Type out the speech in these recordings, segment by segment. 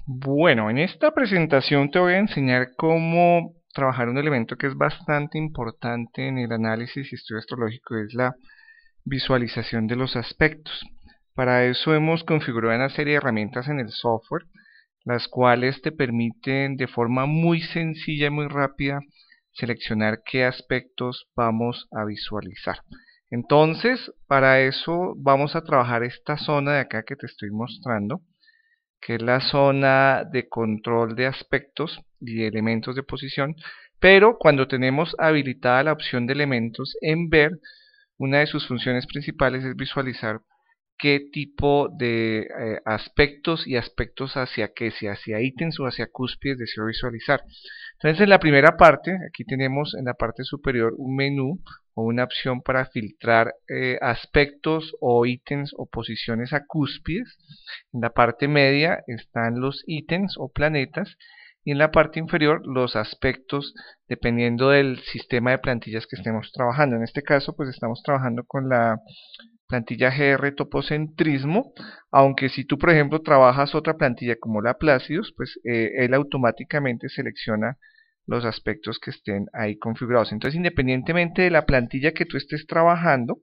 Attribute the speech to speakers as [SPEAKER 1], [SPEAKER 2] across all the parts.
[SPEAKER 1] Bueno, en esta presentación te voy a enseñar cómo trabajar un elemento que es bastante importante en el análisis y estudio astrológico, es la visualización de los aspectos. Para eso hemos configurado una serie de herramientas en el software, las cuales te permiten de forma muy sencilla y muy rápida seleccionar qué aspectos vamos a visualizar. Entonces, para eso vamos a trabajar esta zona de acá que te estoy mostrando, que es la zona de control de aspectos y elementos de posición, pero cuando tenemos habilitada la opción de elementos en ver, una de sus funciones principales es visualizar qué tipo de aspectos y aspectos hacia qué, si hacia ítems o hacia cúspides deseo visualizar. Entonces en la primera parte, aquí tenemos en la parte superior un menú o una opción para filtrar aspectos o ítems o posiciones a cúspides. En la parte media están los ítems o planetas y en la parte inferior los aspectos dependiendo del sistema de plantillas que estemos trabajando. En este caso pues estamos trabajando con la plantilla GR Topocentrismo, aunque si tú por ejemplo trabajas otra plantilla como la Placidus, pues él automáticamente selecciona los aspectos que estén ahí configurados. Entonces, independientemente de la plantilla que tú estés trabajando,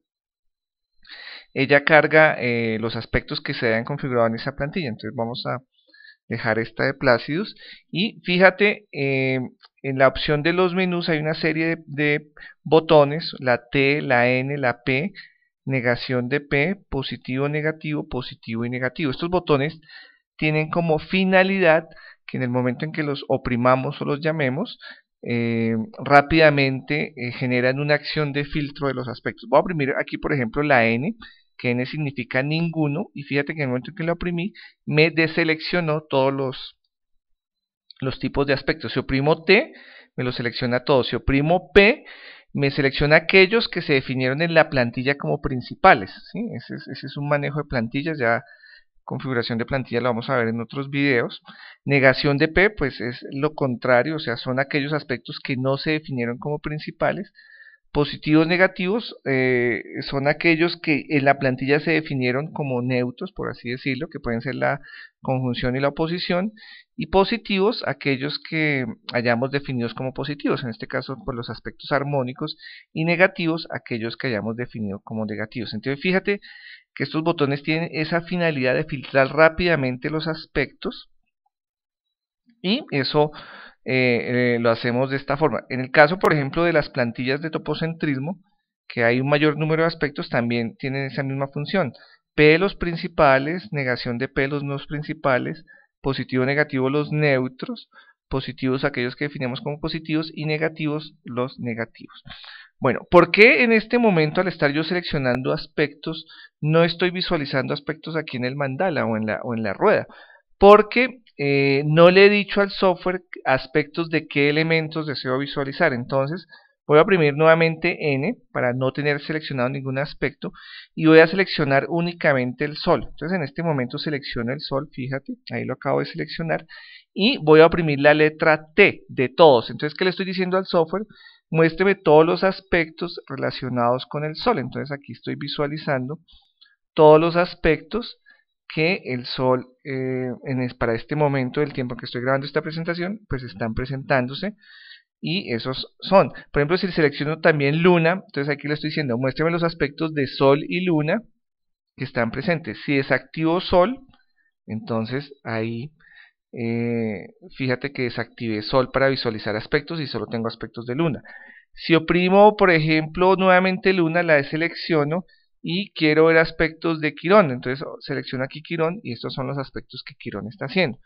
[SPEAKER 1] ella carga los aspectos que se hayan configurado en esa plantilla. Entonces vamos a dejar esta de Placidus y fíjate, en la opción de los menús hay una serie de botones, la T, la N, la P, negación de P, positivo y negativo. Estos botones tienen como finalidad que en el momento en que los oprimamos o los llamemos, rápidamente generan una acción de filtro de los aspectos. Voy a oprimir aquí por ejemplo la N, que N significa ninguno, y fíjate que en el momento en que lo oprimí, me deseleccionó todos los tipos de aspectos. Si oprimo T, me lo selecciona todo. Si oprimo P, me selecciona aquellos que se definieron en la plantilla como principales, ¿sí? Ese es un manejo de plantillas, ya configuración de plantilla lo vamos a ver en otros videos. Negación de P, pues es lo contrario, o sea, son aquellos aspectos que no se definieron como principales. Positivos negativos son aquellos que en la plantilla se definieron como neutros, por así decirlo, que pueden ser la conjunción y la oposición, y positivos aquellos que hayamos definidos como positivos, en este caso por los aspectos armónicos, y negativos aquellos que hayamos definido como negativos. Entonces fíjate que estos botones tienen esa finalidad de filtrar rápidamente los aspectos y eso lo hacemos de esta forma. En el caso, por ejemplo, de las plantillas de topocentrismo, que hay un mayor número de aspectos, también tienen esa misma función. P los principales, negación de P los no principales, positivo negativo los neutros, positivos aquellos que definimos como positivos y negativos los negativos. Bueno, ¿por qué en este momento al estar yo seleccionando aspectos no estoy visualizando aspectos aquí en el mandala o en la rueda? Porque no le he dicho al software aspectos de qué elementos deseo visualizar. Entonces voy a oprimir nuevamente N para no tener seleccionado ningún aspecto y voy a seleccionar únicamente el Sol. Entonces en este momento selecciono el Sol, fíjate, ahí lo acabo de seleccionar y voy a oprimir la letra T de todos. Entonces, ¿qué le estoy diciendo al software? Muéstreme todos los aspectos relacionados con el Sol. Entonces aquí estoy visualizando todos los aspectos que el Sol para este momento del tiempo que estoy grabando esta presentación, pues están presentándose y esos son. Por ejemplo, si selecciono también Luna, entonces aquí le estoy diciendo, muéstrame los aspectos de Sol y Luna que están presentes. Si desactivo Sol, entonces ahí fíjate que desactivé Sol para visualizar aspectos y solo tengo aspectos de Luna. Si oprimo, por ejemplo, nuevamente Luna, la deselecciono y quiero ver aspectos de Quirón. Entonces selecciono aquí Quirón y estos son los aspectos que Quirón está haciendo.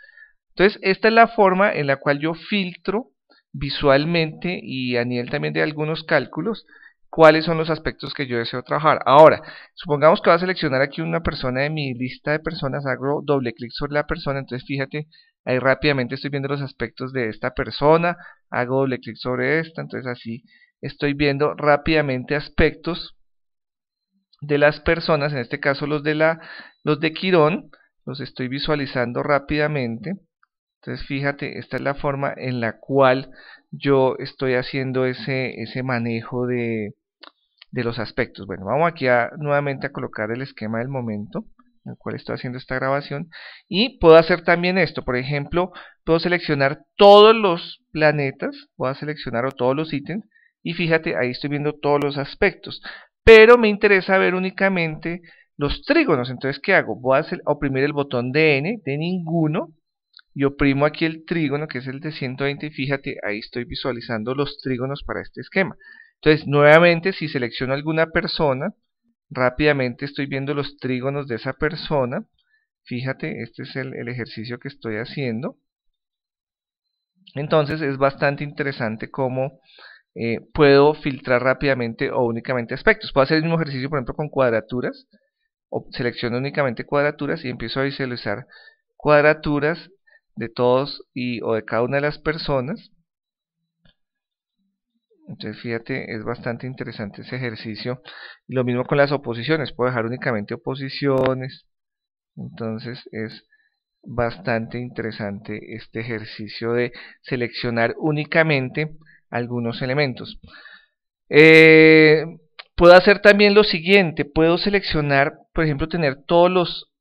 [SPEAKER 1] Entonces esta es la forma en la cual yo filtro visualmente y a nivel también de algunos cálculos cuáles son los aspectos que yo deseo trabajar. Ahora, supongamos que voy a seleccionar aquí una persona de mi lista de personas, hago doble clic sobre la persona, entonces fíjate, ahí rápidamente estoy viendo los aspectos de esta persona, hago doble clic sobre esta, entonces así estoy viendo rápidamente aspectos de las personas, en este caso los de Quirón, los estoy visualizando rápidamente. Entonces fíjate, esta es la forma en la cual yo estoy haciendo ese manejo de los aspectos. Bueno, vamos aquí nuevamente a colocar el esquema del momento. en el cual estoy haciendo esta grabación, y puedo hacer también esto. Por ejemplo, puedo seleccionar todos los planetas, voy a seleccionar todos los ítems, y fíjate, ahí estoy viendo todos los aspectos, pero me interesa ver únicamente los trígonos. Entonces, ¿qué hago? Voy a oprimir el botón de N, de ninguno, y oprimo aquí el trígono, que es el de 120, y fíjate, ahí estoy visualizando los trígonos para este esquema. Entonces, nuevamente, si selecciono alguna persona, rápidamente estoy viendo los trígonos de esa persona. Fíjate, este es el ejercicio que estoy haciendo. Entonces, es bastante interesante cómo puedo filtrar rápidamente o únicamente aspectos. Puedo hacer el mismo ejercicio, por ejemplo, con cuadraturas. Selecciono únicamente cuadraturas y empiezo a visualizar cuadraturas de todos o de cada una de las personas. Entonces fíjate, es bastante interesante ese ejercicio. Lo mismo con las oposiciones, puedo dejar únicamente oposiciones. Entonces es bastante interesante este ejercicio de seleccionar únicamente algunos elementos. Puedo hacer también lo siguiente, puedo seleccionar, por ejemplo, tener todos los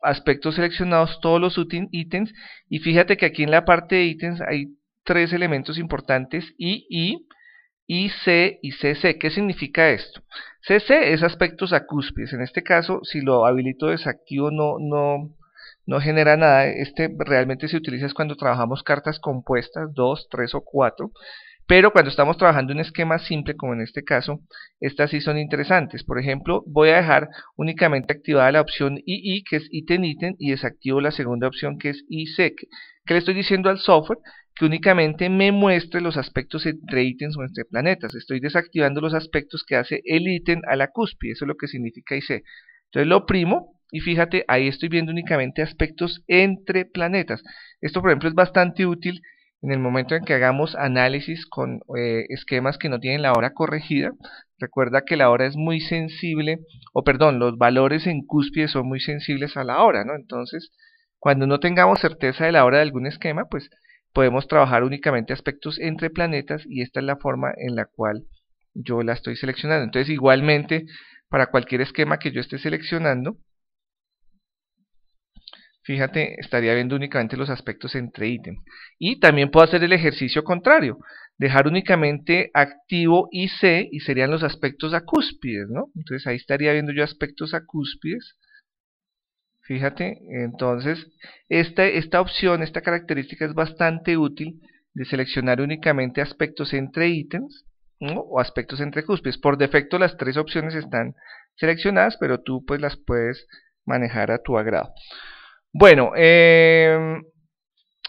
[SPEAKER 1] aspectos seleccionados, todos los ítems, y fíjate que aquí en la parte de ítems hay tres elementos importantes, I, C y CC. ¿Qué significa esto? CC es aspectos acúspides. En este caso, si lo habilito desactivo, no genera nada. Este realmente se utiliza es cuando trabajamos cartas compuestas, 2, 3 o 4. Pero cuando estamos trabajando un esquema simple, como en este caso, estas sí son interesantes. Por ejemplo, voy a dejar únicamente activada la opción II, que es ítem, y desactivo la segunda opción, que es IC. ¿Qué le estoy diciendo al software? Que únicamente me muestre los aspectos entre ítems o entre planetas. Estoy desactivando los aspectos que hace el ítem a la cúspide. Eso es lo que significa IC. Entonces lo oprimo y fíjate, ahí estoy viendo únicamente aspectos entre planetas. Esto, por ejemplo, es bastante útil en el momento en que hagamos análisis con esquemas que no tienen la hora corregida. Recuerda que la hora es muy sensible, o perdón, los valores en cúspide son muy sensibles a la hora, ¿no? Entonces, cuando no tengamos certeza de la hora de algún esquema, pues podemos trabajar únicamente aspectos entre planetas, y esta es la forma en la cual yo la estoy seleccionando. Entonces, igualmente, para cualquier esquema que yo esté seleccionando, fíjate, estaría viendo únicamente los aspectos entre ítems. Y también puedo hacer el ejercicio contrario, dejar únicamente activo IC y serían los aspectos acúspides, ¿no? Entonces ahí estaría viendo yo aspectos acúspides. Fíjate, entonces esta opción, esta característica es bastante útil de seleccionar únicamente aspectos entre ítems, ¿no? O aspectos entre cúspides. Por defecto las tres opciones están seleccionadas, pero tú pues las puedes manejar a tu agrado. Bueno,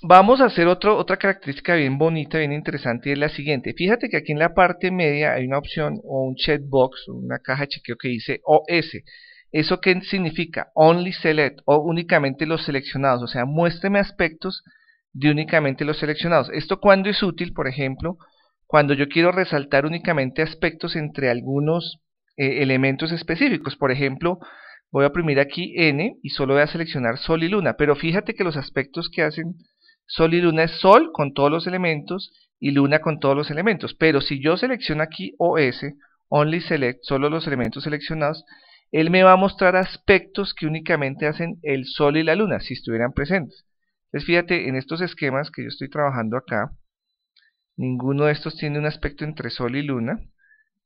[SPEAKER 1] vamos a hacer otra característica bien bonita, bien interesante, y es la siguiente. Fíjate que aquí en la parte media hay una opción o un checkbox, una caja de chequeo que dice OS. ¿Eso qué significa? Only Select, o únicamente los seleccionados, o sea, muéstrame aspectos de únicamente los seleccionados. ¿Esto cuándo es útil? Por ejemplo, cuando yo quiero resaltar únicamente aspectos entre algunos elementos específicos. Por ejemplo, voy a oprimir aquí N y solo voy a seleccionar Sol y Luna, pero fíjate que los aspectos que hacen Sol y Luna es Sol con todos los elementos y Luna con todos los elementos. Pero si yo selecciono aquí OS, Only Select, solo los elementos seleccionados, él me va a mostrar aspectos que únicamente hacen el Sol y la Luna, si estuvieran presentes. Entonces fíjate, en estos esquemas que yo estoy trabajando acá, ninguno de estos tiene un aspecto entre Sol y Luna,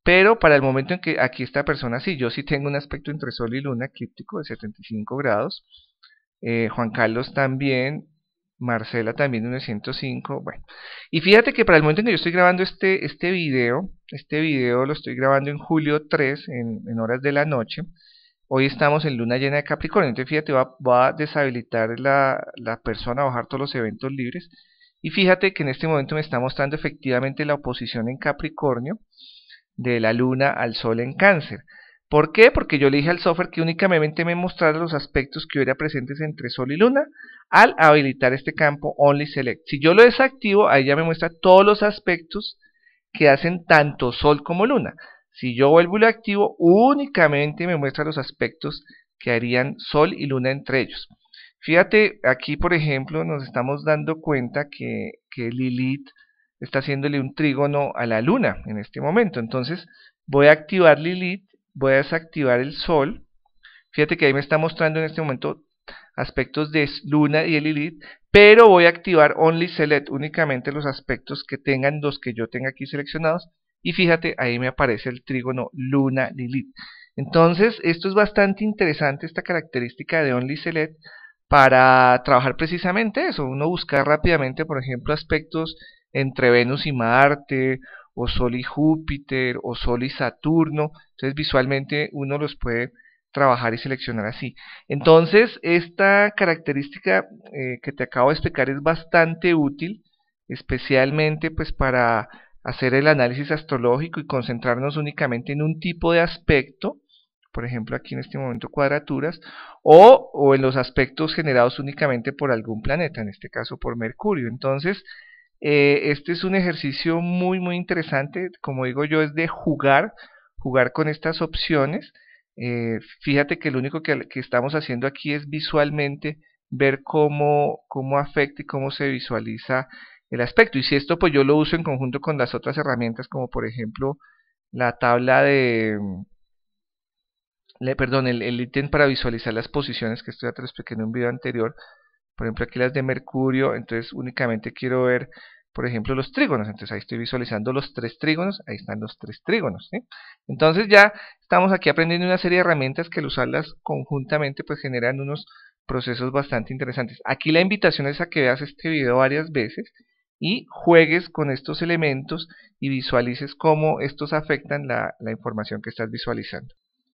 [SPEAKER 1] pero para el momento en que aquí esta persona sí, yo sí tengo un aspecto entre Sol y Luna eclíptico de 75 grados, Juan Carlos también, Marcela también de 105, bueno. Y fíjate que para el momento en que yo estoy grabando este video lo estoy grabando en julio 3, en horas de la noche. Hoy estamos en luna llena de Capricornio, entonces fíjate, va a deshabilitar la persona, a bajar todos los eventos libres. Y fíjate que en este momento me está mostrando efectivamente la oposición en Capricornio de la luna al sol en Cáncer. ¿Por qué? Porque yo le dije al software que únicamente me mostrara los aspectos que hubiera presentes entre Sol y Luna al habilitar este campo Only Select. Si yo lo desactivo, ahí ya me muestra todos los aspectos que hacen tanto Sol como Luna. Si yo vuelvo y lo activo, únicamente me muestra los aspectos que harían Sol y Luna entre ellos. Fíjate, aquí por ejemplo nos estamos dando cuenta que Lilith está haciéndole un trígono a la Luna en este momento. Entonces voy a activar Lilith, voy a desactivar el Sol, Fíjate que ahí me está mostrando en este momento aspectos de Luna y de Lilith, pero voy a activar Only Select, únicamente los aspectos que tengan los que yo tenga aquí seleccionados, y fíjate, ahí me aparece el trígono Luna-Lilith. Entonces, esto es bastante interesante, esta característica de Only Select, para trabajar precisamente eso, uno buscar rápidamente, por ejemplo, aspectos entre Venus y Marte, o Sol y Júpiter, o Sol y Saturno, entonces visualmente uno los puede trabajar y seleccionar así. Entonces, esta característica que te acabo de explicar es bastante útil, especialmente pues para hacer el análisis astrológico y concentrarnos únicamente en un tipo de aspecto, por ejemplo aquí en este momento cuadraturas, o en los aspectos generados únicamente por algún planeta, en este caso por Mercurio. Entonces, este es un ejercicio muy interesante, como digo yo, es de jugar con estas opciones. Fíjate que lo único que estamos haciendo aquí es visualmente ver cómo afecta y cómo se visualiza el aspecto. Y si esto pues yo lo uso en conjunto con las otras herramientas, como por ejemplo la tabla perdón, el ítem para visualizar las posiciones, que esto ya te lo expliqué en un video anterior. Por ejemplo aquí las de Mercurio, entonces únicamente quiero ver por ejemplo los trígonos, entonces ahí estoy visualizando los 3 trígonos, ahí están los 3 trígonos, ¿sí? Entonces ya estamos aquí aprendiendo una serie de herramientas que al usarlas conjuntamente pues generan unos procesos bastante interesantes. Aquí la invitación es a que veas este video varias veces y juegues con estos elementos y visualices cómo estos afectan la información que estás visualizando.